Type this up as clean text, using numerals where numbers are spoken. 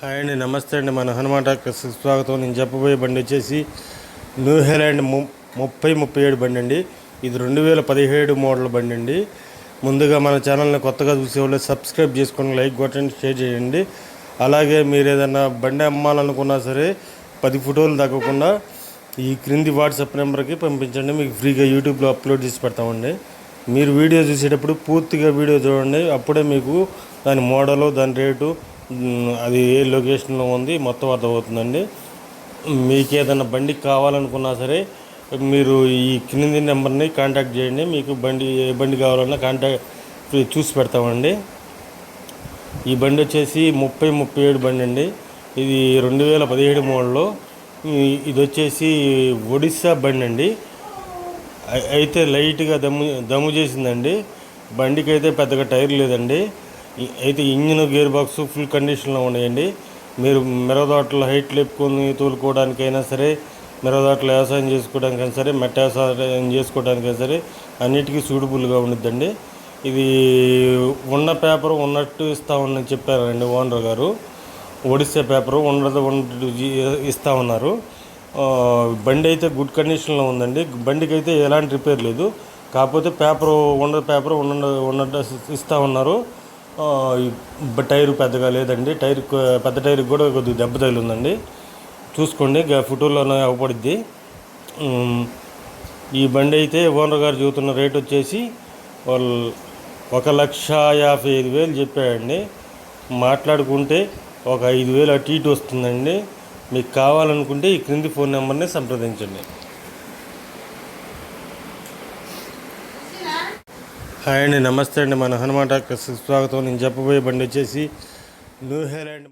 Hi అండి, నమస్తే అండి. మన హనుమాన్ టాకర్స్ స్వాగతం. నేను చెప్పబోయే బండి వచ్చేసి న్యూ హాలాండ్ 37 బండి అండి. ఇది 2017 మోడల్ బండి అండి. ముందుగా మన ఛానల్ని కొత్తగా చూసేవాళ్ళు సబ్స్క్రైబ్ చేసుకోండి, లైక్ కొట్టండి, షేర్ చేయండి. అలాగే మీరు ఏదైనా బండి అమ్మాలనుకున్నా సరే 10 ఫోటోలు తగ్గకుండా ఈ క్రింది వాట్సాప్ నెంబర్కి పంపించండి. మీకు ఫ్రీగా యూట్యూబ్లో అప్లోడ్ చేసి పెడతామండి. మీరు వీడియో చూసేటప్పుడు పూర్తిగా వీడియో చూడండి, అప్పుడే మీకు దాని మోడలు, దాని రేటు, అది ఏ లొకేషన్లో ఉంది మొత్తం అర్థమవుతుందండి. మీకు ఏదైనా బండి కావాలనుకున్నా సరే మీరు ఈ క్రింది నెంబర్ని కాంటాక్ట్ చేయండి. మీకు ఏ బండి కావాలన్నా చూసి పెడతామండి. ఈ బండి వచ్చేసి 37 బండి అండి. ఇది 2017 మోడల్లో. ఇది వచ్చేసి ఒడిస్సా బండి అండి. అయితే లైట్గా దమ్ము చేసిందండి. బండికి అయితే పెద్దగా టైర్ లేదండి. అయితే ఇంజిన్, గేర్ బాక్స్ ఫుల్ కండిషన్లో ఉన్నాయండి. మీరు మిరదోటలో హైట్ లేపుకొని తోలుకోవడానికైనా సరే, మిరదోటలో వ్యవసాయం చేసుకోవడానికైనా సరే, మెట్ట వ్యవసాయం చేసుకోవడానికైనా సరే అన్నిటికీ సూటబుల్గా ఉండిద్దండి. ఇది ఉన్న పేపర్ ఉన్నట్టు ఇస్తామని చెప్పారండి ఓనర్ గారు. ఒడిస్సా పేపరు ఉన్నట్టు ఇస్తా ఉన్నారు. బండి అయితే గుడ్ కండిషన్లో ఉందండి. బండికి అయితే ఎలాంటి రిపేర్ లేదు. కాకపోతే పేపరు ఉన్నట్టు ఇస్తూ ఉన్నారు. టైరు పెద్దగా లేదండి. పెద్ద టైర్కి కూడా కొద్దిగా దెబ్బ తగిలిందండి. చూసుకోండి, ఫోటోలోనే అవపడిద్ది. ఈ బండి అయితే ఓనర్ గారు చెబుతున్న రేట్ వచ్చేసి వాళ్ళు 1,55,000 చెప్పాడండి. మాట్లాడుకుంటే ఒక 5,000 అటు ఇటు వస్తుందండి. మీకు కావాలనుకుంటే ఈ క్రింది ఫోన్ నెంబర్ని సంప్రదించండి. హాయ్ అండి, నమస్తే అండి. మన హనుమాన్ టాకర్స్ స్వాగతం. నేను చెప్పబోయే బండి వచ్చేసి న్యూ హాలాండ్